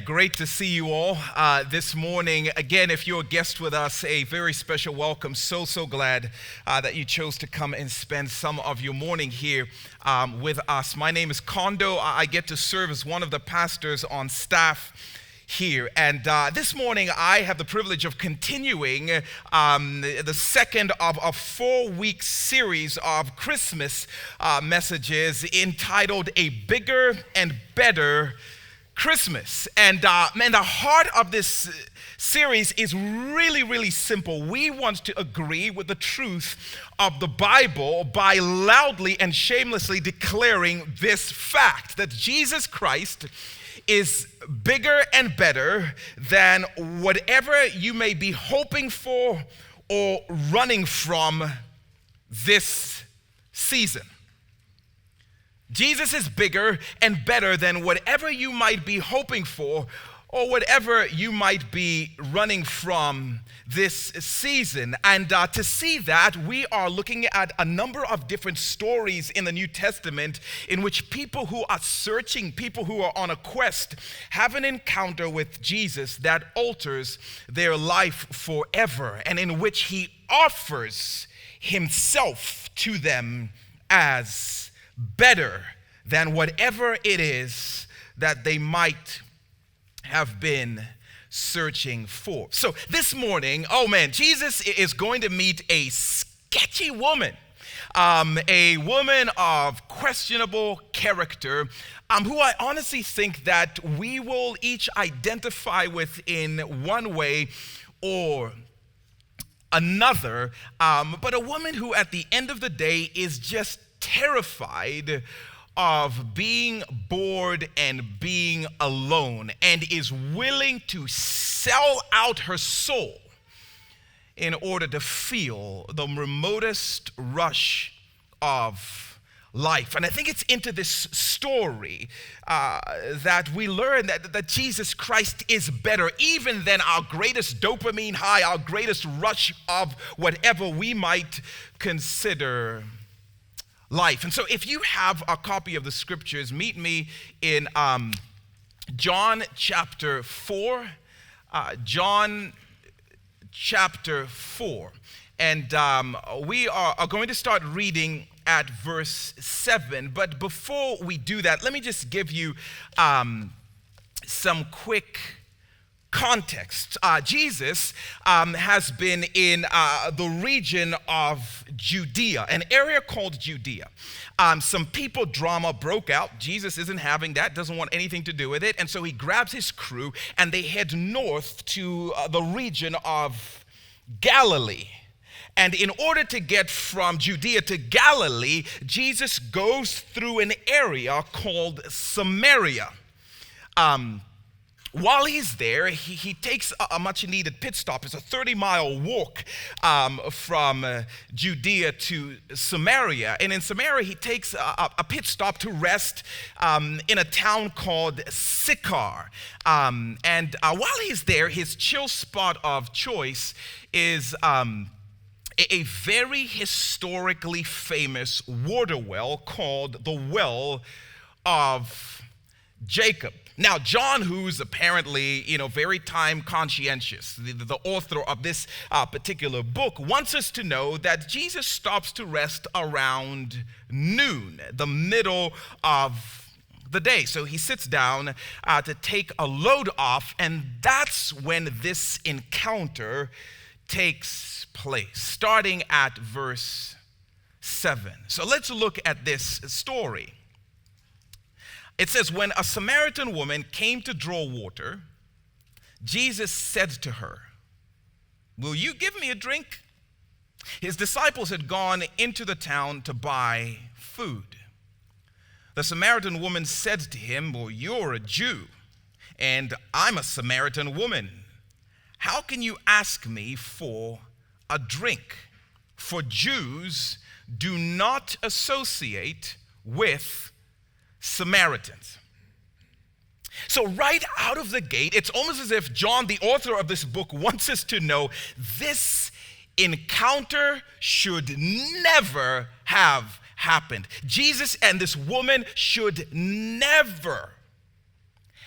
Amen. Great to see you all this morning. Again, if you're a guest with us, a very special welcome. So glad that you chose to come and spend some of your morning here with us. My name is Kondo. I get to serve as one of the pastors on staff here. And this morning, I have the privilege of continuing the second of a 4-week series of Christmas messages entitled A Bigger and Better Christmas. And man, the heart of this series is really simple. We want to agree with the truth of the Bible by loudly and shamelessly declaring this fact that Jesus Christ is bigger and better than whatever you may be hoping for or running from this season. Jesus is bigger and better than whatever you might be hoping for or whatever you might be running from this season. And to see that, we are looking at a number of different stories in the New Testament in which people who are searching, people who are on a quest, have an encounter with Jesus that alters their life forever, and in which he offers himself to them as better than whatever it is that they might have been searching for. So this morning, oh man, Jesus is going to meet a sketchy woman, a woman of questionable character, who I honestly think that we will each identify with in one way or another, but a woman who at the end of the day is just terrified of being bored and being alone, and is willing to sell out her soul in order to feel the remotest rush of life. And I think it's into this story that we learn that Jesus Christ is better even than our greatest dopamine high, our greatest rush of whatever we might consider life. And so if you have a copy of the scriptures, meet me in John chapter 4. John chapter 4. And we are going to start reading at verse 7. But before we do that, let me just give you some quick context. Jesus has been in the region of Judea, an area called Judea. Some people drama broke out. Jesus isn't having that, doesn't want anything to do with it. And so he grabs his crew and they head north to the region of Galilee. And in order to get from Judea to Galilee, Jesus goes through an area called Samaria. While he's there, he takes a much-needed pit stop. It's a 30-mile walk from Judea to Samaria. And in Samaria, he takes a pit stop to rest in a town called Sychar. And while he's there, his chill spot of choice is a very historically famous water well called the Well of Jacob. Now, John, who's apparently, very time conscientious, the author of this particular book, wants us to know that Jesus stops to rest around noon, the middle of the day. So he sits down to take a load off, and that's when this encounter takes place, starting at verse 7. So let's look at this story. It says, when a Samaritan woman came to draw water, Jesus said to her, "Will you give me a drink?" His disciples had gone into the town to buy food. The Samaritan woman said to him, "Well, you're a Jew, and I'm a Samaritan woman. How can you ask me for a drink? For Jews do not associate with Samaritans." So right out of the gate, it's almost as if John, the author of this book, wants us to know this encounter should never have happened. Jesus and this woman should never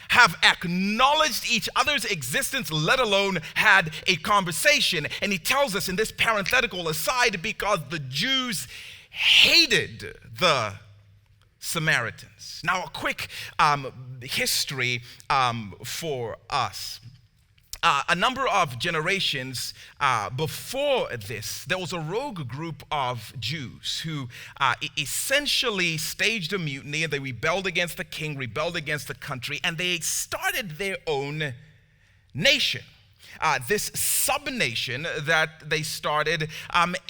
have acknowledged each other's existence, let alone had a conversation. And he tells us in this parenthetical aside, because the Jews hated the Samaritans. Now, a quick history for us. A number of generations before this, there was a rogue group of Jews who essentially staged a mutiny, and they rebelled against the king, rebelled against the country, and they started their own nation. This sub-nation that they started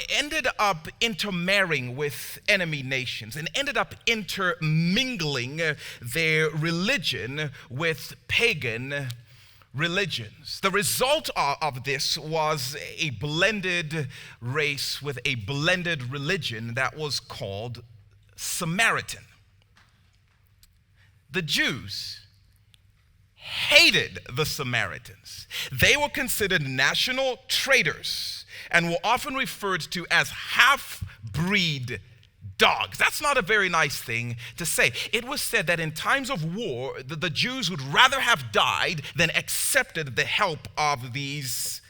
ended up intermarrying with enemy nations and ended up intermingling their religion with pagan religions. The result of this was a blended race with a blended religion that was called Samaritan. The Jews hated the Samaritans. They were considered national traitors and were often referred to as half-breed dogs. That's not a very nice thing to say. It was said that in times of war, the Jews would rather have died than accepted the help of these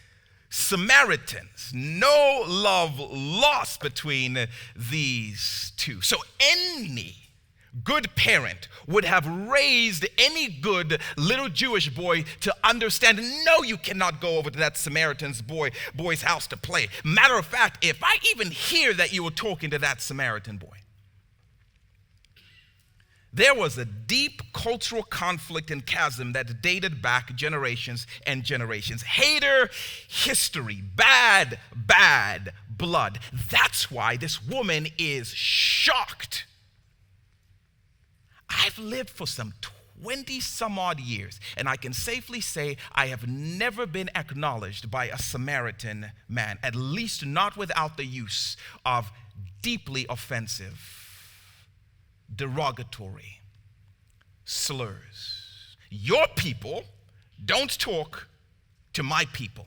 Samaritans. No love lost between these two. So any good parent would have raised any good little Jewish boy to understand, no, you cannot go over to that Samaritan's boy's house to play. Matter of fact, if I even hear that you were talking to that Samaritan boy. There was a deep cultural conflict and chasm that dated back generations and generations. Hater history, bad blood. That's why this woman is shocked. I've lived for some 20 some odd years, and I can safely say I have never been acknowledged by a Samaritan man, at least not without the use of deeply offensive, derogatory slurs. Your people don't talk to my people.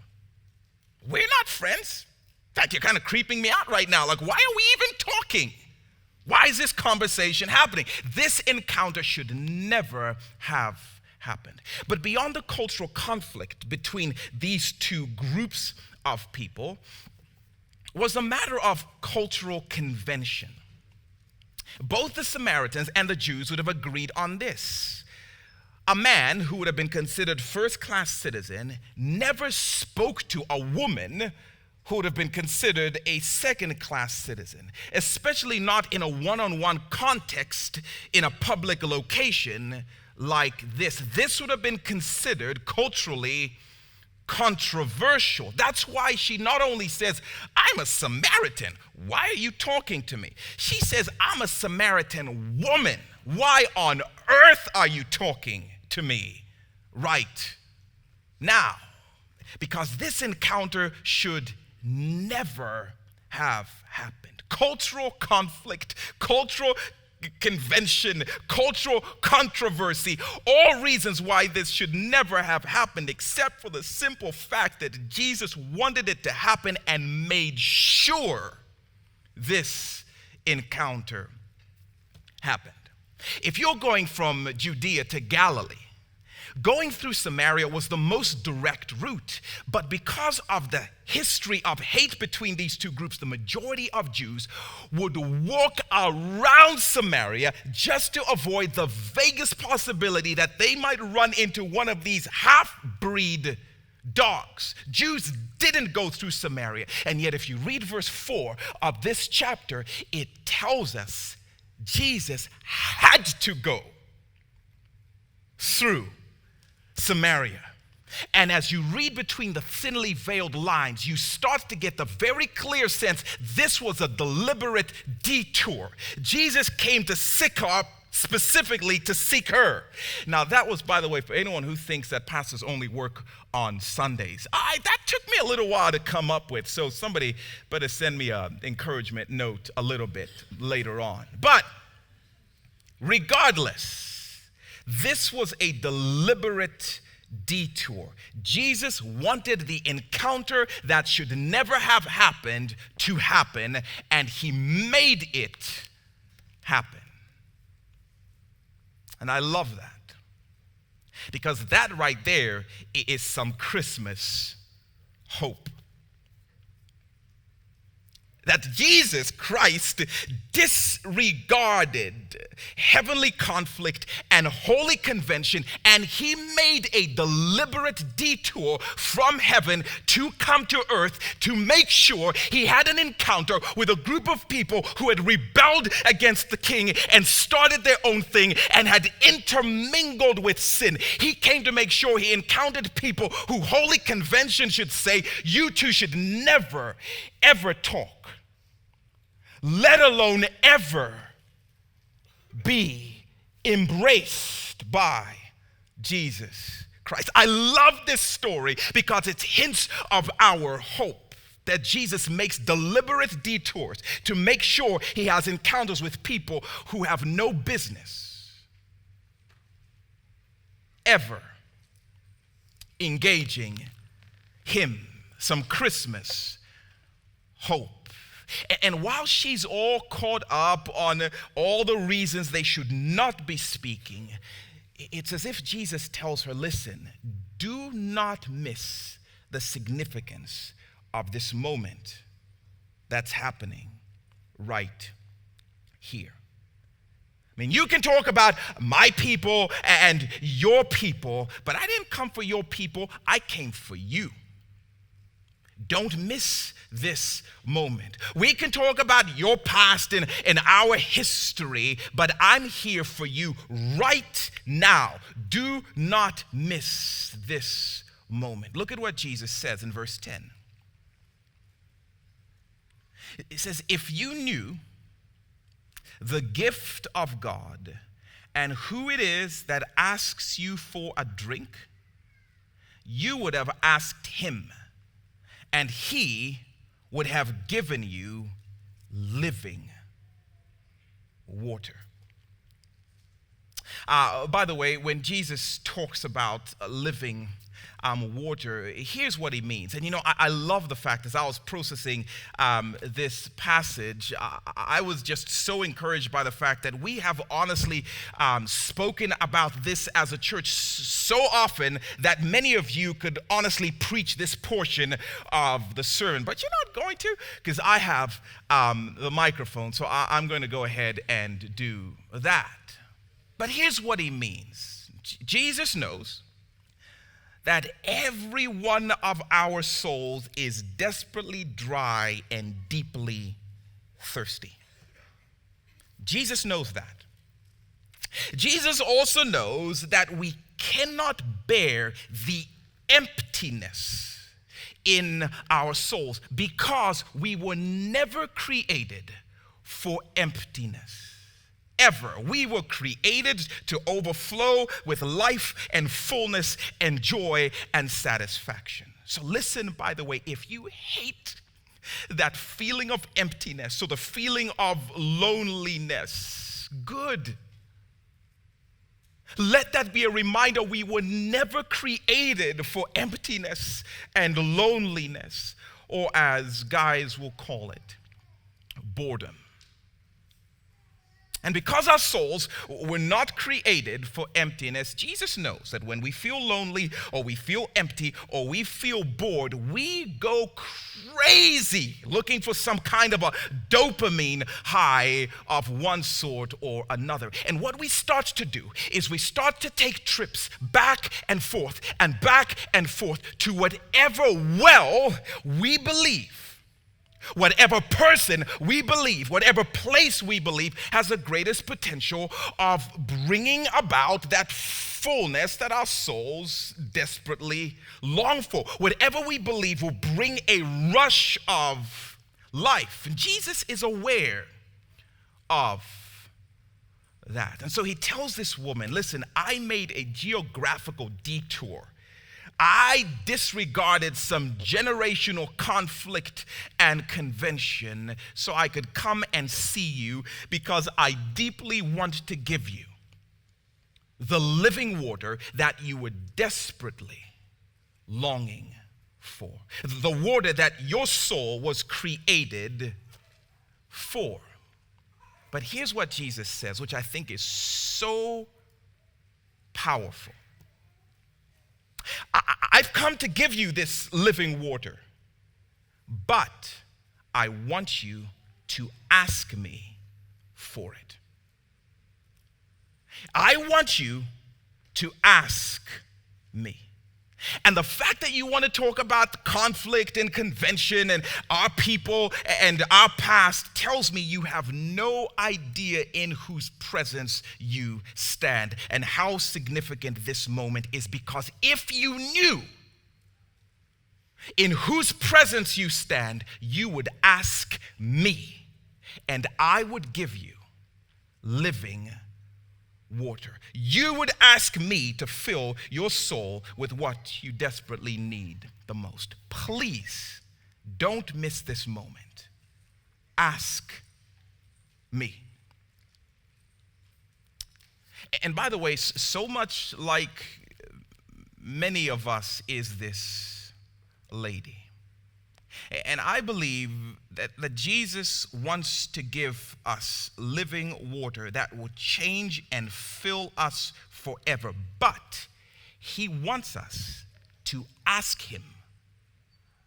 We're not friends. In fact, you're kind of creeping me out right now. Like, why are we even talking? Why is this conversation happening? This encounter should never have happened. But beyond the cultural conflict between these two groups of people was a matter of cultural convention. Both the Samaritans and the Jews would have agreed on this. A man who would have been considered first-class citizen never spoke to a woman who would have been considered a second-class citizen, especially not in a one-on-one context in a public location like this. This would have been considered culturally controversial. That's why she not only says, I'm a Samaritan. Why are you talking to me? She says, I'm a Samaritan woman. Why on earth are you talking to me right now? Because this encounter should never have happened. Cultural conflict, cultural convention, cultural controversy, all reasons why this should never have happened, except for the simple fact that Jesus wanted it to happen and made sure this encounter happened. If you're going from Judea to Galilee, going through Samaria was the most direct route, but because of the history of hate between these two groups, the majority of Jews would walk around Samaria just to avoid the vaguest possibility that they might run into one of these half-breed dogs. Jews didn't go through Samaria, and yet if you read verse 4 of this chapter, it tells us Jesus had to go through Samaria. And as you read between the thinly veiled lines, you start to get the very clear sense this was a deliberate detour. Jesus came to Sychar specifically to seek her. Now that was, by the way, for anyone who thinks that pastors only work on Sundays. That took me a little while to come up with, so somebody better send me an encouragement note a little bit later on. But regardless, this was a deliberate detour. Jesus wanted the encounter that should never have happened to happen, and he made it happen. And I love that. Because that right there is some Christmas hope. That Jesus Christ disregarded heavenly conflict and holy convention, and he made a deliberate detour from heaven to come to earth to make sure he had an encounter with a group of people who had rebelled against the king and started their own thing and had intermingled with sin. He came to make sure he encountered people who holy convention should say, you two should never, ever talk, let alone ever be embraced by Jesus Christ. I love this story because it's hints of our hope that Jesus makes deliberate detours to make sure he has encounters with people who have no business ever engaging him. Some Christmas hope. And while she's all caught up on all the reasons they should not be speaking, it's as if Jesus tells her, listen, do not miss the significance of this moment that's happening right here. I mean, you can talk about my people and your people, but I didn't come for your people, I came for you. Don't miss this moment. We can talk about your past and our history, but I'm here for you right now. Do not miss this moment. Look at what Jesus says in verse 10. It says, if you knew the gift of God and who it is that asks you for a drink, you would have asked him, and he would have given you living water. By the way, when Jesus talks about living water, here's what he means. And I love the fact, as I was processing this passage, I was just so encouraged by the fact that we have honestly spoken about this as a church so often that many of you could honestly preach this portion of the sermon. But you're not going to, because I have the microphone, so I'm going to go ahead and do that. But here's what he means. Jesus knows that every one of our souls is desperately dry and deeply thirsty. Jesus knows that. Jesus also knows that we cannot bear the emptiness in our souls because we were never created for emptiness. Ever. We were created to overflow with life and fullness and joy and satisfaction. So listen, by the way, if you hate that feeling of emptiness, so the feeling of loneliness, good. Let that be a reminder we were never created for emptiness and loneliness, or as guys will call it, boredom. And because our souls were not created for emptiness, Jesus knows that when we feel lonely or we feel empty or we feel bored, we go crazy looking for some kind of a dopamine high of one sort or another. And what we start to do is we start to take trips back and forth to whatever well we believe. Whatever person we believe, whatever place we believe has the greatest potential of bringing about that fullness that our souls desperately long for. Whatever we believe will bring a rush of life. And Jesus is aware of that. And so he tells this woman, listen, I made a geographical detour. I disregarded some generational conflict and convention so I could come and see you because I deeply want to give you the living water that you were desperately longing for. The water that your soul was created for. But here's what Jesus says, which I think is so powerful. come to give you this living water, but I want you to ask me for it. I want you to ask me. And the fact that you want to talk about conflict and convention and our people and our past tells me you have no idea in whose presence you stand and how significant this moment is, because if you knew in whose presence you stand, you would ask me, and I would give you living water. You would ask me to fill your soul with what you desperately need the most. Please don't miss this moment. Ask me. And by the way, so much like many of us is this lady. And I believe that Jesus wants to give us living water that will change and fill us forever. But he wants us to ask him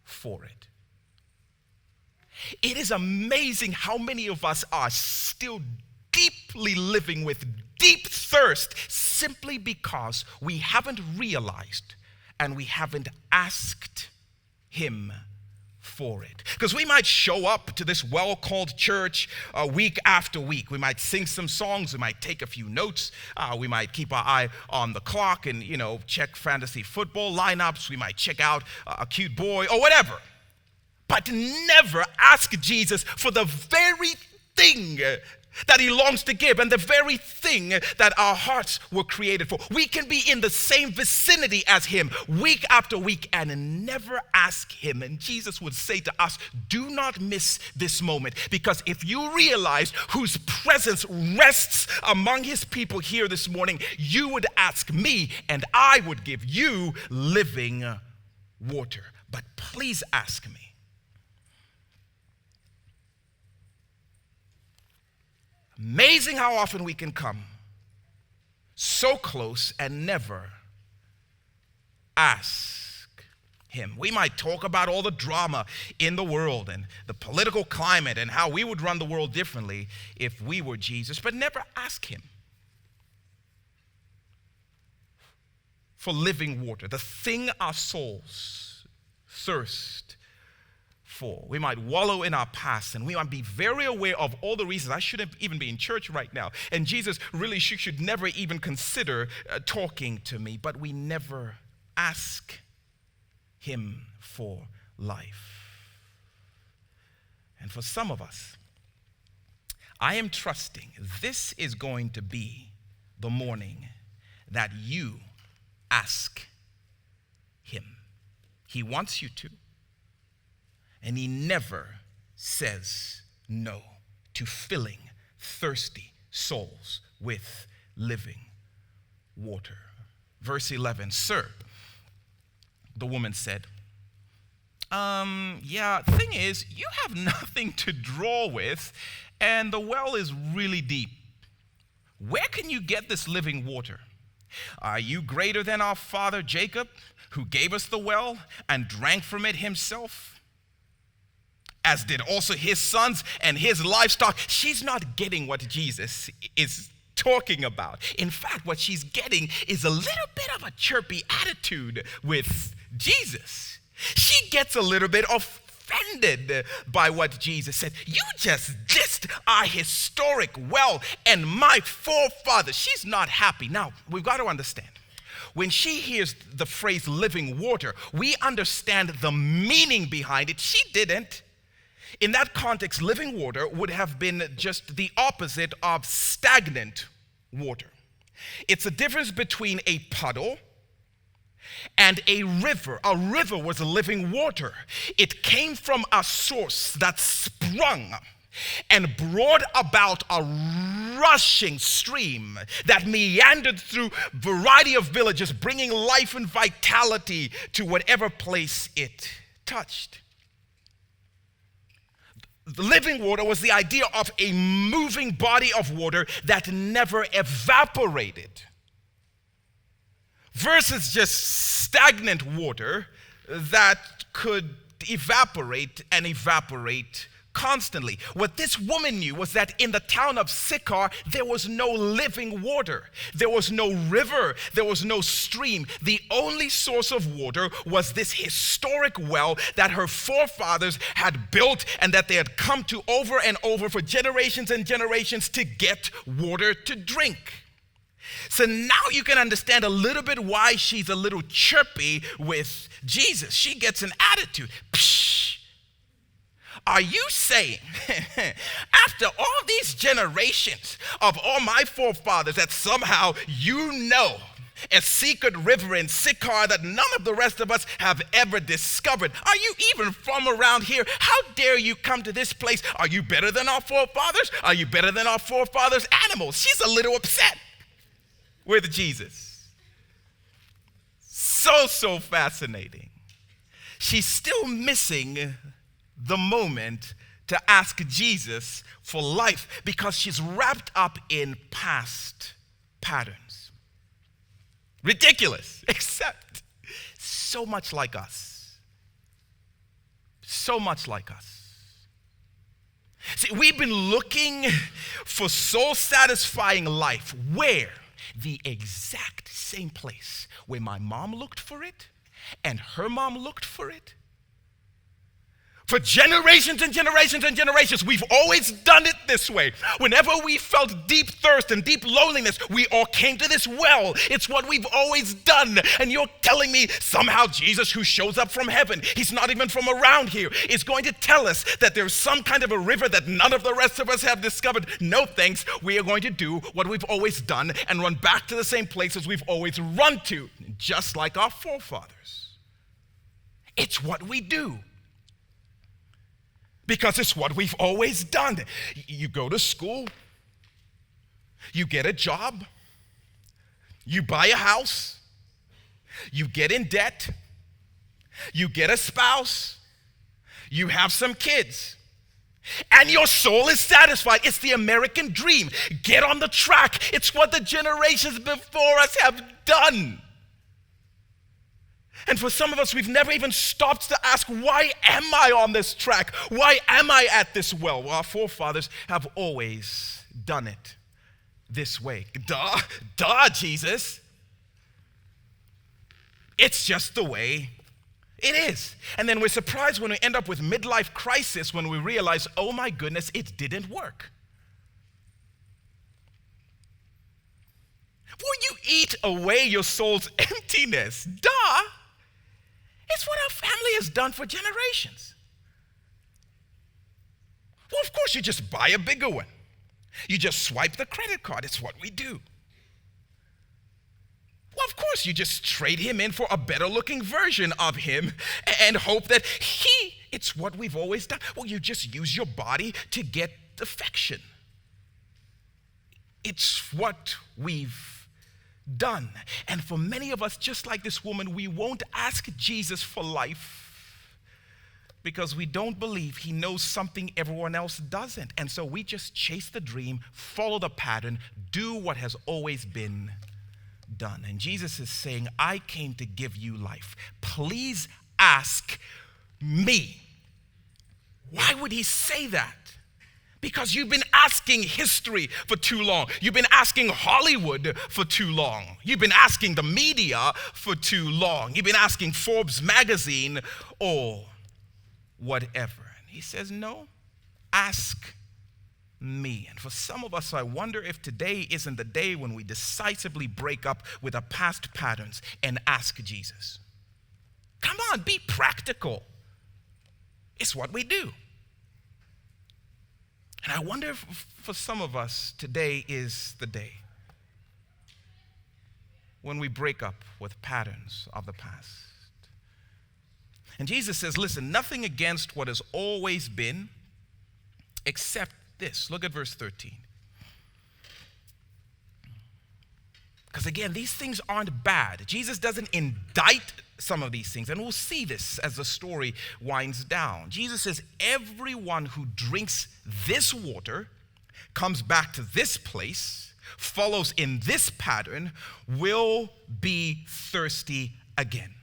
for it. It is amazing how many of us are still deeply living with deep thirst simply because we haven't realized and we haven't asked him for it. Because we might show up to this well-called church week after week. We might sing some songs. We might take a few notes. We might keep our eye on the clock and, check fantasy football lineups. We might check out a cute boy or whatever. But never ask Jesus for the very thing that he longs to give and the very thing that our hearts were created for. We can be in the same vicinity as him week after week and never ask him. And Jesus would say to us, do not miss this moment, because if you realize whose presence rests among his people here this morning, you would ask me and I would give you living water. But please ask me. Amazing how often we can come so close and never ask him. We might talk about all the drama in the world and the political climate and how we would run the world differently if we were Jesus, but never ask him for living water, the thing our souls thirst for. We might wallow in our past, and we might be very aware of all the reasons I shouldn't even be in church right now, and Jesus really should never even consider talking to me, but we never ask him for life. And for some of us, I am trusting this is going to be the morning that you ask him. He wants you to. And he never says no to filling thirsty souls with living water. Verse 11, "Sir," the woman said, thing is, you have nothing to draw with, and the well is really deep. Where can you get this living water? Are you greater than our father Jacob, who gave us the well and drank from it himself, as did also his sons and his livestock?" She's not getting what Jesus is talking about. In fact, what she's getting is a little bit of a chirpy attitude with Jesus. She gets a little bit offended by what Jesus said. You just dissed our historic well and my forefathers. She's not happy. Now, we've got to understand. When she hears the phrase living water, we understand the meaning behind it. She didn't. In that context, living water would have been just the opposite of stagnant water. It's a difference between a puddle and a river. A river was living water. It came from a source that sprung and brought about a rushing stream that meandered through a variety of villages, bringing life and vitality to whatever place it touched. The living water was the idea of a moving body of water that never evaporated, versus just stagnant water that could evaporate and evaporate constantly. What this woman knew was that in the town of Sychar, there was no living water. There was no river. There was no stream. The only source of water was this historic well that her forefathers had built and that they had come to over and over for generations and generations to get water to drink. So now you can understand a little bit why she's a little chirpy with Jesus. She gets an attitude. Psh, are you saying, after all these generations of all my forefathers, that somehow you know a secret river in Sychar that none of the rest of us have ever discovered? Are you even from around here? How dare you come to this place? Are you better than our forefathers? Are you better than our forefathers' animals? She's a little upset with Jesus. So fascinating. She's still missing the moment to ask Jesus for life because she's wrapped up in past patterns. Ridiculous, except so much like us. So much like us. See, we've been looking for soul-satisfying life. Where? The exact same place where my mom looked for it and her mom looked for it. For generations and generations and generations, we've always done it this way. Whenever we felt deep thirst and deep loneliness, we all came to this well. It's what we've always done. And you're telling me somehow Jesus, who shows up from heaven, he's not even from around here, is going to tell us that there's some kind of a river that none of the rest of us have discovered. No thanks. We are going to do what we've always done and run back to the same places we've always run to, just like our forefathers. It's what we do. Because it's what we've always done. You go to school, you get a job, you buy a house, you get in debt, you get a spouse, you have some kids, and your soul is satisfied. It's the American dream. Get on the track. It's what the generations before us have done. And for some of us, we've never even stopped to ask, why am I on this track? Why am I at this well? Well, our forefathers have always done it this way. Duh, Jesus. It's just the way it is. And then we're surprised when we end up with midlife crisis when we realize, oh my goodness, it didn't work. Will you eat away your soul's emptiness? Duh. It's what our family has done for generations. Well, of course, you just buy a bigger one. You just swipe the credit card. It's what we do. Well, of course, you just trade him in for a better looking version of him and hope that it's what we've always done. Well, you just use your body to get affection. It's what we've done. And for many of us, just like this woman, we won't ask Jesus for life because we don't believe he knows something everyone else doesn't. And so we just chase the dream, follow the pattern, do what has always been done. And Jesus is saying, I came to give you life. Please ask me. Why would he say that? Because you've been asking history for too long. You've been asking Hollywood for too long. You've been asking the media for too long. You've been asking Forbes magazine or whatever. And he says, no, ask me. And for some of us, I wonder if today isn't the day when we decisively break up with our past patterns and ask Jesus. Come on, be practical. It's what we do. And I wonder if for some of us, today is the day when we break up with patterns of the past. And Jesus says, listen, nothing against what has always been except this. Look at verse 13. Because again, these things aren't bad. Jesus doesn't indict some of these things, and we'll see this as the story winds down. Jesus says, everyone who drinks this water, comes back to this place, follows in this pattern, will be thirsty again.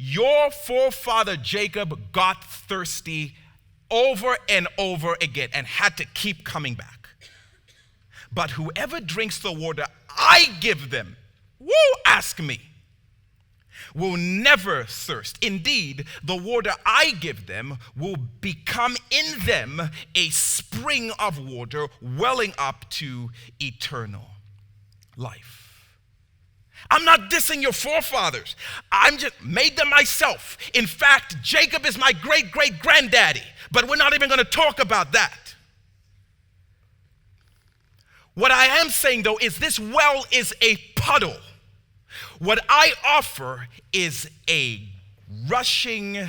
Your forefather Jacob got thirsty over and over again and had to keep coming back. But whoever drinks the water I give them, ask me, will never thirst. Indeed, the water I give them will become in them a spring of water welling up to eternal life. I'm not dissing your forefathers. I'm just made them myself. In fact, Jacob is my great-great-granddaddy, but we're not even going to talk about that. What I am saying, though, is this well is a puddle. What I offer is a rushing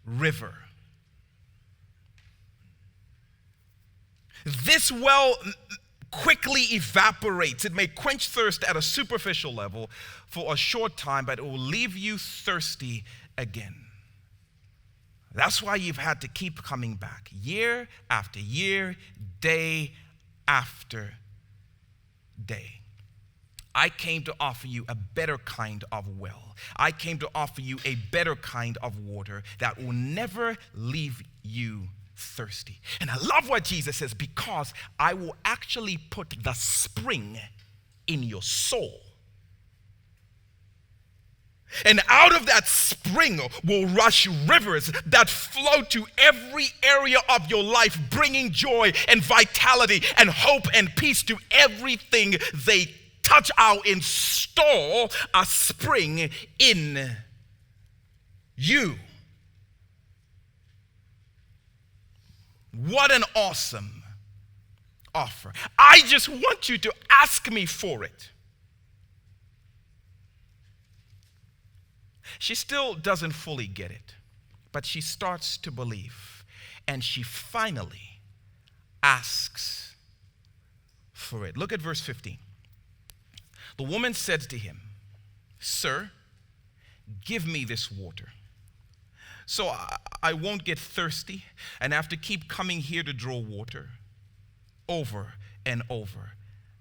river. This well quickly evaporates. It may quench thirst at a superficial level for a short time, but it will leave you thirsty again. That's why you've had to keep coming back year after year, day after day. I came to offer you a better kind of well. I came to offer you a better kind of water that will never leave you thirsty. And I love what Jesus says, because I will actually put the spring in your soul. And out of that spring will rush rivers that flow to every area of your life, bringing joy and vitality and hope and peace to everything they touch. I'll install a spring in you. What an awesome offer. I just want you to ask me for it. She still doesn't fully get it, but she starts to believe, and she finally asks for it. Look at verse 15. The woman said to him, "Sir, give me this water, so I won't get thirsty and have to keep coming here to draw water over and over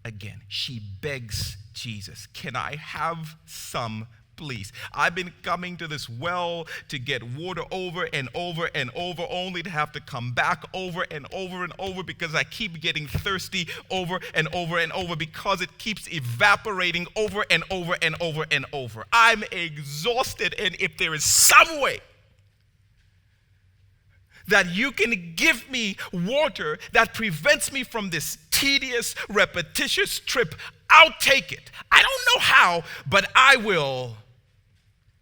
again." She begs Jesus, "Can I have some, please? I've been coming to this well to get water over and over and over, only to have to come back over and over and over, because I keep getting thirsty over and over and over, because it keeps evaporating over and over and over and over. I'm exhausted, and if there is some way that you can give me water that prevents me from this tedious, repetitious trip, I'll take it. I don't know how, but I will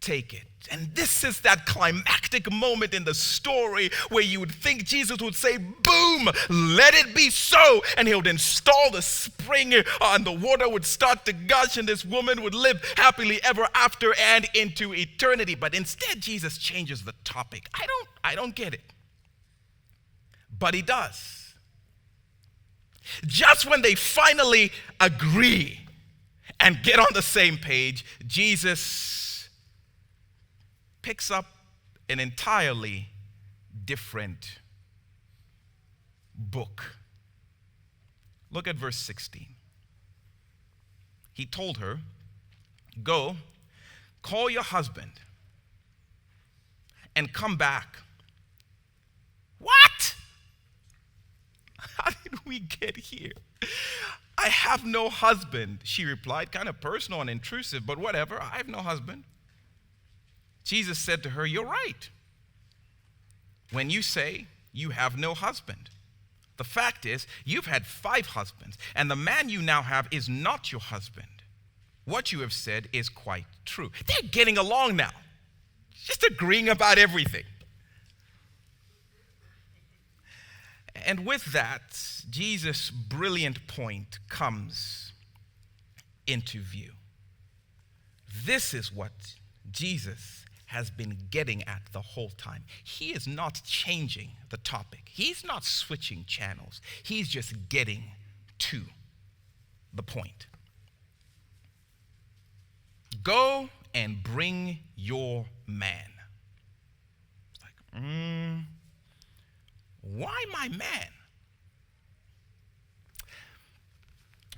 take it." And this is that climactic moment in the story where you would think Jesus would say, "Boom, let it be so." And he would install the spring, and the water would start to gush, and this woman would live happily ever after and into eternity. But instead, Jesus changes the topic. I don't get it. But he does. Just when they finally agree and get on the same page, Jesus picks up an entirely different book. Look at verse 16. He told her, "Go, call your husband and come back." What? How did we get here? "I have no husband," she replied. Kind of personal and intrusive, but whatever. "I have no husband." Jesus said to her, "You're right when you say you have no husband. The fact is, you've had 5 husbands, and the man you now have is not your husband. What you have said is quite true." They're getting along now, just agreeing about everything. And with that, Jesus' brilliant point comes into view. This is what Jesus has been getting at the whole time. He is not changing the topic. He's not switching channels. He's just getting to the point. "Go and bring your man." It's like, why my man?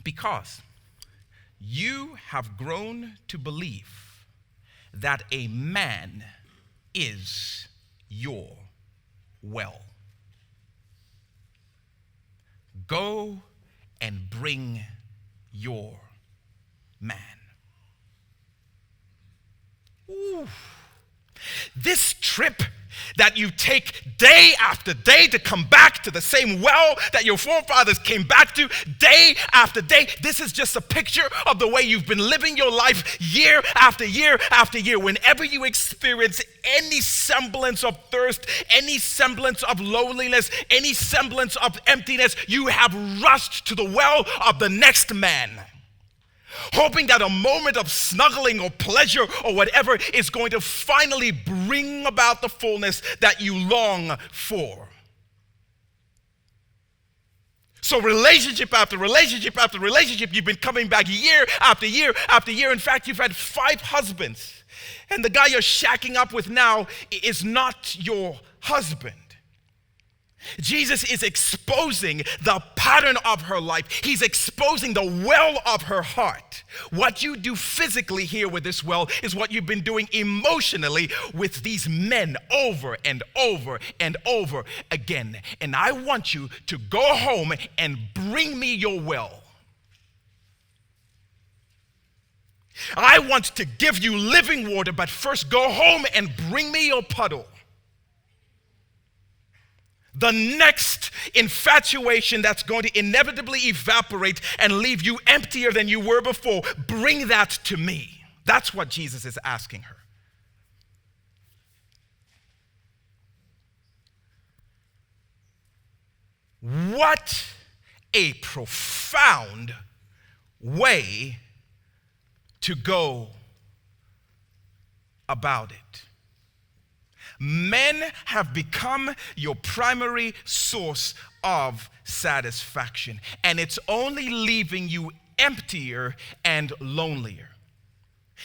"Because you have grown to believe that a man is your well. Go and bring your man. Ooh. This trip that you take day after day to come back to the same well that your forefathers came back to day after day. This is just a picture of the way you've been living your life year after year after year. Whenever you experience any semblance of thirst, any semblance of loneliness, any semblance of emptiness, you have rushed to the well of the next man, hoping that a moment of snuggling or pleasure or whatever is going to finally bring about the fullness that you long for. So relationship after relationship after relationship, you've been coming back year after year after year. In fact, you've had 5 husbands, and the guy you're shacking up with now is not your husband. Jesus is exposing the pattern of her life. He's exposing the well of her heart. What you do physically here with this well is what you've been doing emotionally with these men over and over and over again. And I want you to go home and bring me your well. I want to give you living water, but first go home and bring me your puddle. The next infatuation that's going to inevitably evaporate and leave you emptier than you were before, bring that to me. That's what Jesus is asking her. What a profound way to go about it. Men have become your primary source of satisfaction, and it's only leaving you emptier and lonelier.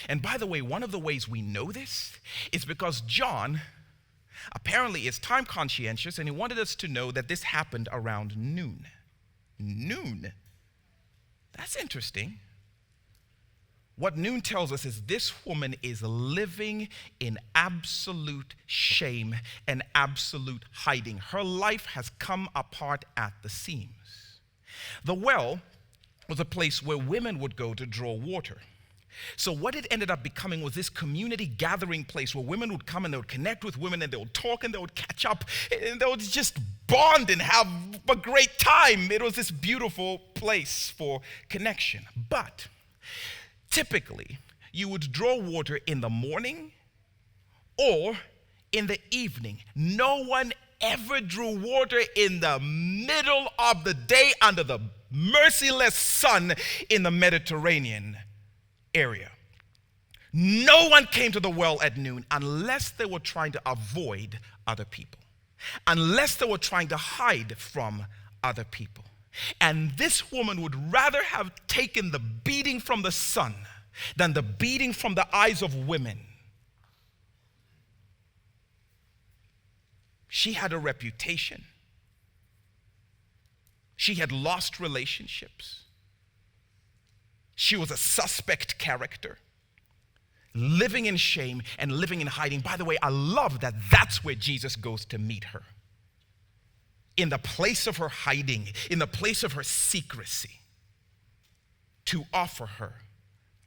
And by the way, one of the ways we know this is because John apparently is time conscientious, and he wanted us to know that this happened around noon. Noon? That's interesting. What noon tells us is this woman is living in absolute shame and absolute hiding. Her life has come apart at the seams. The well was a place where women would go to draw water. So what it ended up becoming was this community gathering place where women would come and they would connect with women and they would talk and they would catch up and they would just bond and have a great time. It was this beautiful place for connection. But typically, you would draw water in the morning or in the evening. No one ever drew water in the middle of the day under the merciless sun in the Mediterranean area. No one came to the well at noon unless they were trying to avoid other people, unless they were trying to hide from other people. And this woman would rather have taken the beating from the sun than the beating from the eyes of women. She had a reputation. She had lost relationships. She was a suspect character, living in shame and living in hiding. By the way, I love that that's where Jesus goes to meet her. In the place of her hiding, in the place of her secrecy, to offer her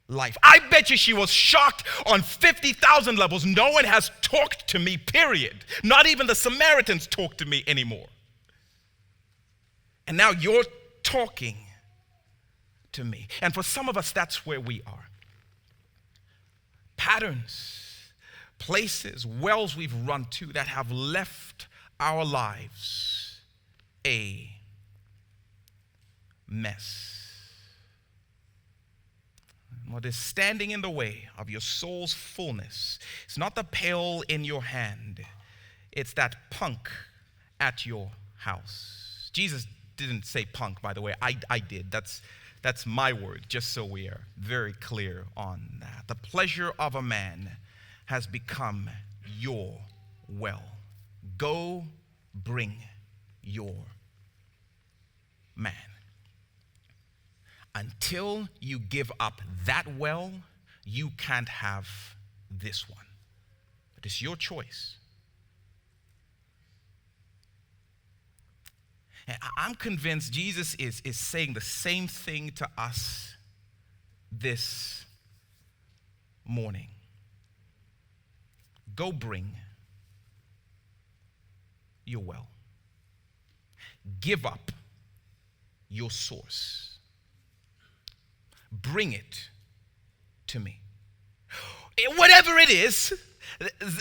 life. I bet you she was shocked on 50,000 levels. No one has talked to me, period. Not even the Samaritans talk to me anymore. And now you're talking to me. And for some of us, that's where we are. Patterns, places, wells we've run to that have left our lives a mess. What is standing in the way of your soul's fullness? It's not the pail in your hand. It's that punk at your house. Jesus didn't say punk, by the way. I did. That's my word, just so we are very clear on that. The pleasure of a man has become your well. Go bring your man. Until you give up that well, you can't have this one. But it's your choice. And I'm convinced Jesus is saying the same thing to us this morning. Go bring your well. Give up your source. Bring it to me. Whatever it is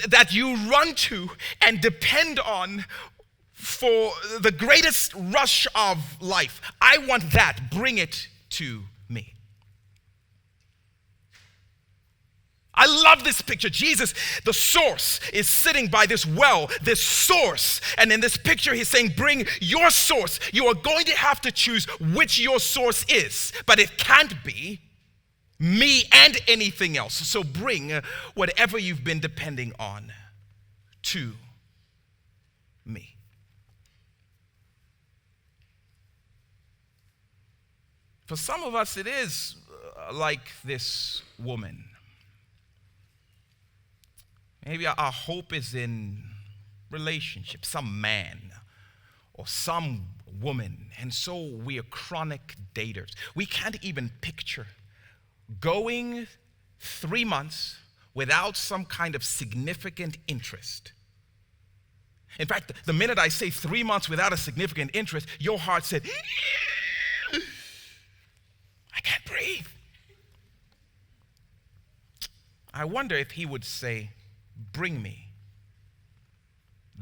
that you run to and depend on for the greatest rush of life, I want that. Bring it to me. I love this picture. Jesus, the source, is sitting by this well, this source. And in this picture, he's saying, bring your source. You are going to have to choose which your source is, but it can't be me and anything else. So bring whatever you've been depending on to me. For some of us, it is like this woman. Maybe our hope is in relationship, some man or some woman, and so we are chronic daters. We can't even picture going 3 months without some kind of significant interest. In fact, the minute I say 3 months without a significant interest, your heart said, I can't breathe. I wonder if he would say, bring me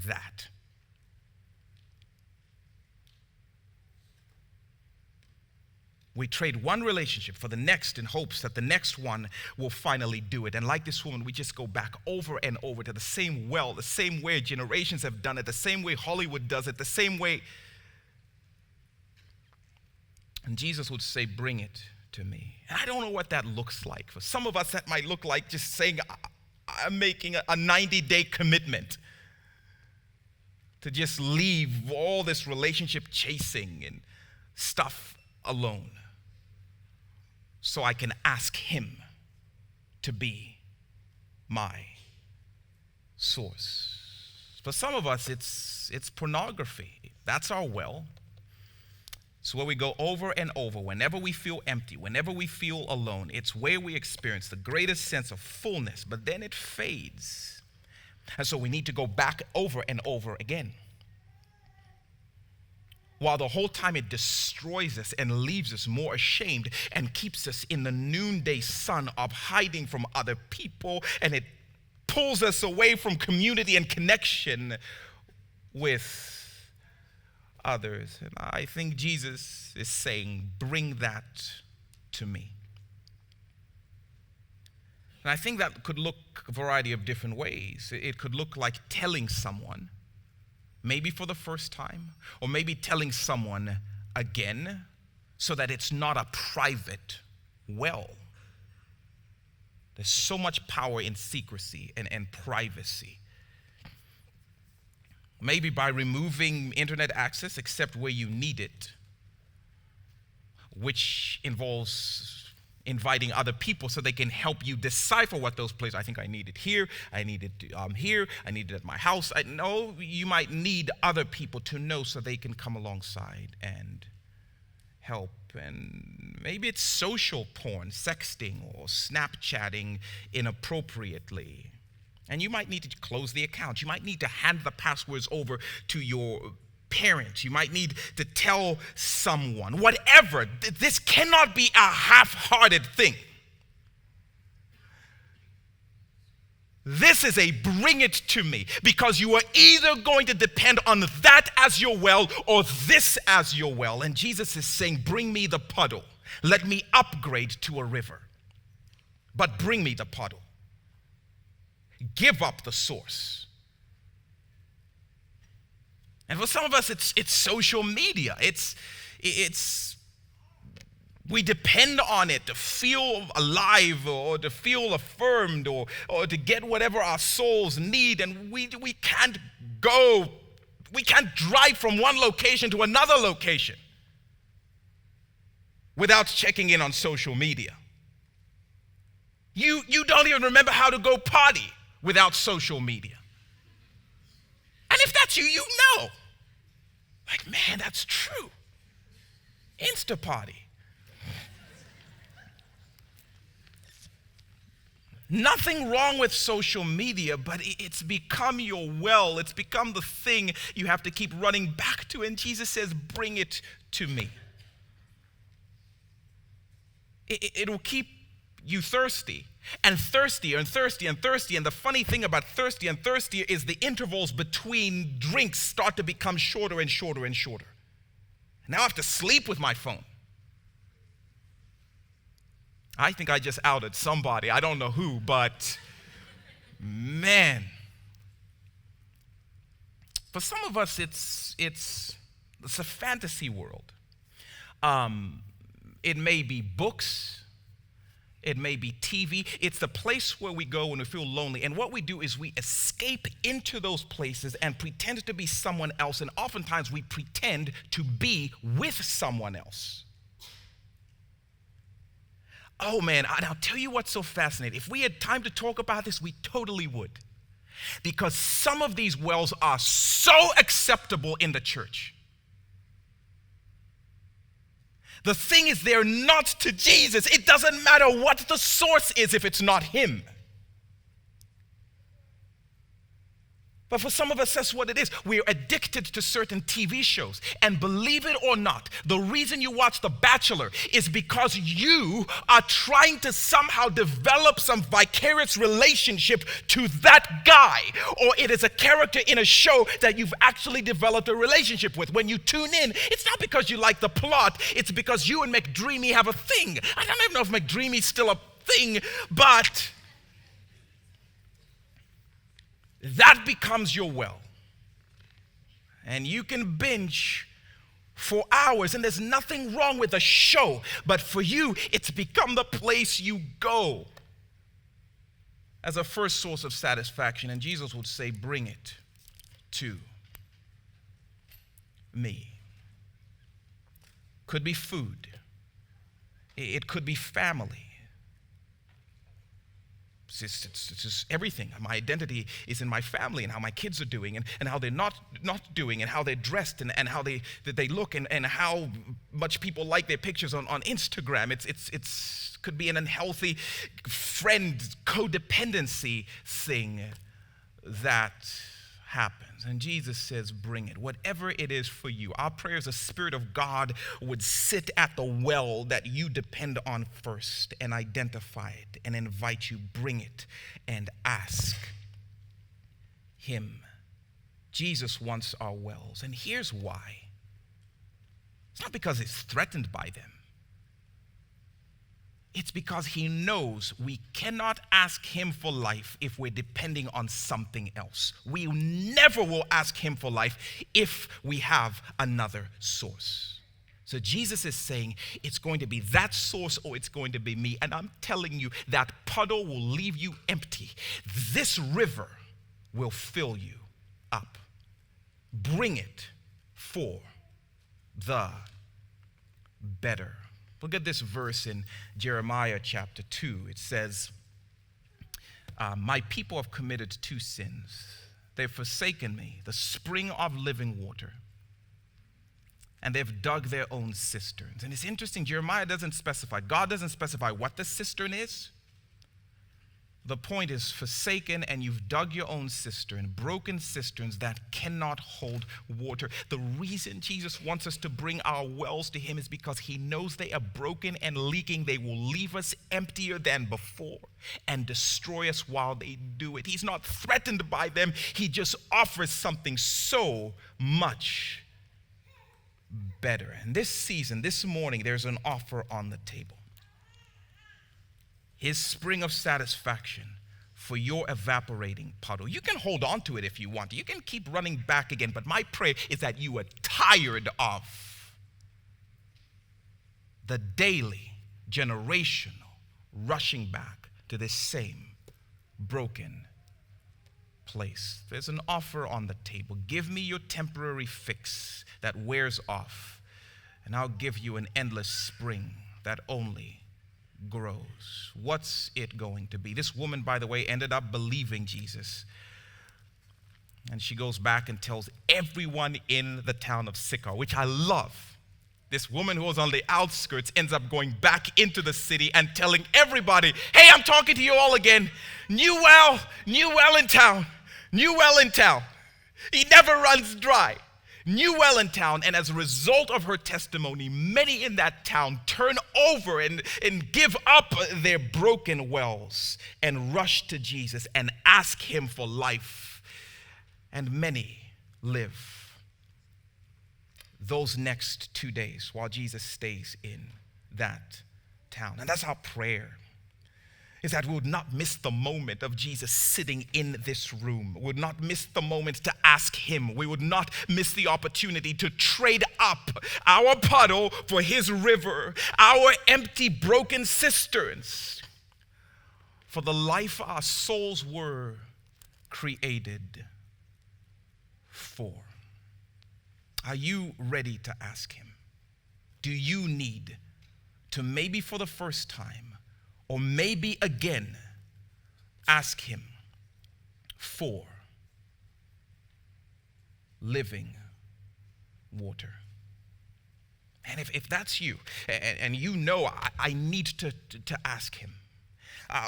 that. We trade one relationship for the next in hopes that the next one will finally do it. And like this woman, we just go back over and over to the same well, the same way generations have done it, the same way Hollywood does it, the same way. And Jesus would say, bring it to me. And I don't know what that looks like. For some of us, that might look like just saying, I'm making a 90-day commitment to just leave all this relationship chasing and stuff alone so I can ask him to be my source. For some of us, it's pornography. That's our well. It's where we go over and over whenever we feel empty, whenever we feel alone. It's where we experience the greatest sense of fullness, but then it fades. And so we need to go back over and over again. While the whole time it destroys us and leaves us more ashamed and keeps us in the noonday sun of hiding from other people, and it pulls us away from community and connection with others. And I think Jesus is saying, bring that to me. And I think that could look a variety of different ways. It could look like telling someone, maybe for the first time, or maybe telling someone again, so that it's not a private well. There's so much power in secrecy and privacy. Maybe by removing internet access except where you need it, which involves inviting other people so they can help you decipher what those places. I think I need it here, I need it here, I need it at my house. No, you might need other people to know so they can come alongside and help. And maybe it's social porn, sexting, or Snapchatting inappropriately. And you might need to close the account. You might need to hand the passwords over to your parents. You might need to tell someone. Whatever. This cannot be a half-hearted thing. This is a bring it to me, because you are either going to depend on that as your well or this as your well. And Jesus is saying, bring me the puddle. Let me upgrade to a river. But bring me the puddle. Give up the source. And for some of us, it's social media. It's we depend on it to feel alive or to feel affirmed or to get whatever our souls need. And we can't drive from one location to another location without checking in on social media. You don't even remember how to go potty without social media. And if that's you, you know. Like, man, that's true. Instapotty. Nothing wrong with social media, but it's become your well. It's become the thing you have to keep running back to. And Jesus says, bring it to me. It'll keep you thirsty and thirstier and thirsty and thirsty. And the funny thing about thirsty and thirstier is the intervals between drinks start to become shorter and shorter and shorter. Now I have to sleep with my phone. I think I just outed somebody. I don't know who, but man. For some of us, it's a fantasy world. It may be books. It may be TV. It's the place where we go when we feel lonely. And what we do is we escape into those places and pretend to be someone else. And oftentimes we pretend to be with someone else. Oh man, and I'll tell you what's so fascinating. If we had time to talk about this, we totally would. Because some of these wells are so acceptable in the church. The thing is, they're not to Jesus. It doesn't matter what the source is if it's not him. But for some of us, that's what it is. We're addicted to certain TV shows. And believe it or not, the reason you watch The Bachelor is because you are trying to somehow develop some vicarious relationship to that guy. Or it is a character in a show that you've actually developed a relationship with. When you tune in, it's not because you like the plot. It's because you and McDreamy have a thing. I don't even know if McDreamy's still a thing, but that becomes your well. And you can binge for hours, and there's nothing wrong with a show, but for you, it's become the place you go as a first source of satisfaction. And Jesus would say, bring it to me. Could be food. It could be family. It's just everything. My identity is in my family and how my kids are doing and how they're not doing and how they're dressed and how they look and how much people like their pictures on Instagram. It's could be an unhealthy friend codependency thing that happens. And Jesus says, bring it. Whatever it is for you. Our prayer is the Spirit of God would sit at the well that you depend on first and identify it and invite you, bring it and ask him. Jesus wants our wells. And here's why. It's not because it's threatened by them. It's because he knows we cannot ask him for life if we're depending on something else. We never will ask him for life if we have another source. So Jesus is saying it's going to be that source or it's going to be me. And I'm telling you that puddle will leave you empty. This river will fill you up. Bring it for the better. Look at this verse in Jeremiah chapter 2. It says, my people have committed two sins. They've forsaken me, the spring of living water, and they've dug their own cisterns. And it's interesting, Jeremiah doesn't specify, God doesn't specify what the cistern is. The point is forsaken, and you've dug your own cistern, broken cisterns that cannot hold water. The reason Jesus wants us to bring our wells to him is because he knows they are broken and leaking. They will leave us emptier than before and destroy us while they do it. He's not threatened by them. He just offers something so much better. And this season, this morning, there's an offer on the table. His spring of satisfaction for your evaporating puddle. You can hold on to it if you want to. You can keep running back again, but my prayer is that you are tired of the daily, generational rushing back to this same broken place. There's an offer on the table. Give me your temporary fix that wears off, and I'll give you an endless spring that only grows. What's it going to be? This woman, by the way, ended up believing Jesus. And she goes back and tells everyone in the town of Sychar, which I love. This woman who was on the outskirts ends up going back into the city and telling everybody, hey, I'm talking to you all again. New well in town. New well in town. He never runs dry. New well in town. And as a result of her testimony, many in that town turn over and give up their broken wells and rush to Jesus and ask him for life. And many live those next 2 days while Jesus stays in that town. And that's our prayer, is that we would not miss the moment of Jesus sitting in this room. We would not miss the moment to ask him. We would not miss the opportunity to trade up our puddle for his river, our empty, broken cisterns, for the life our souls were created for. Are you ready to ask him? Do you need to, maybe for the first time, or maybe again, ask him for living water? And if that's you, and you know I need to ask him,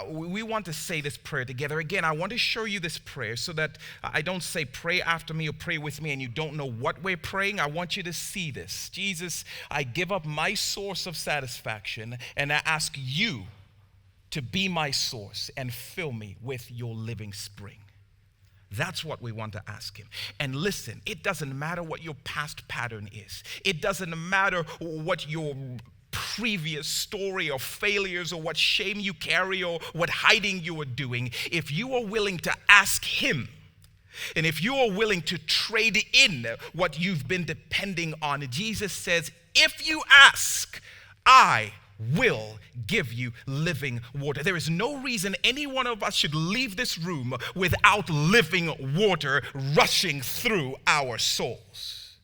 we want to say this prayer together. Again, I want to show you this prayer so that I don't say pray after me or pray with me and you don't know what we're praying. I want you to see this. Jesus, I give up my source of satisfaction and I ask you to be my source and fill me with your living spring. That's what we want to ask him. And listen, it doesn't matter what your past pattern is. It doesn't matter what your previous story or failures or what shame you carry or what hiding you are doing. If you are willing to ask him, and if you are willing to trade in what you've been depending on, Jesus says, if you ask, I will give you living water. There is no reason any one of us should leave this room without living water rushing through our souls.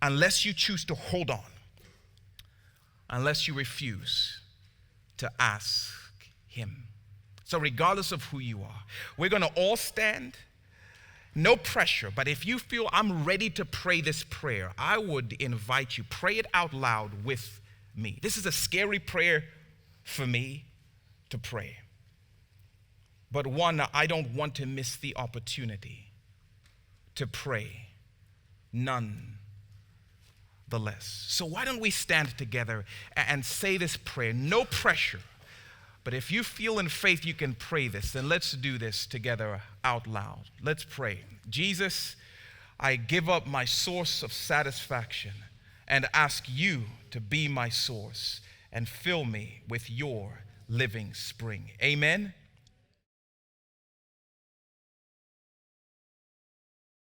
Unless you choose to hold on. Unless you refuse to ask him. So regardless of who you are, we're going to all stand. No pressure, but if you feel I'm ready to pray this prayer, I would invite you, pray it out loud with me. This is a scary prayer for me to pray. But one, I don't want to miss the opportunity to pray none the less. So why don't we stand together and say this prayer? No pressure. But if you feel in faith you can pray this, then let's do this together out loud. Let's pray. Jesus, I give up my source of satisfaction and ask you to be my source and fill me with your living spring. Amen.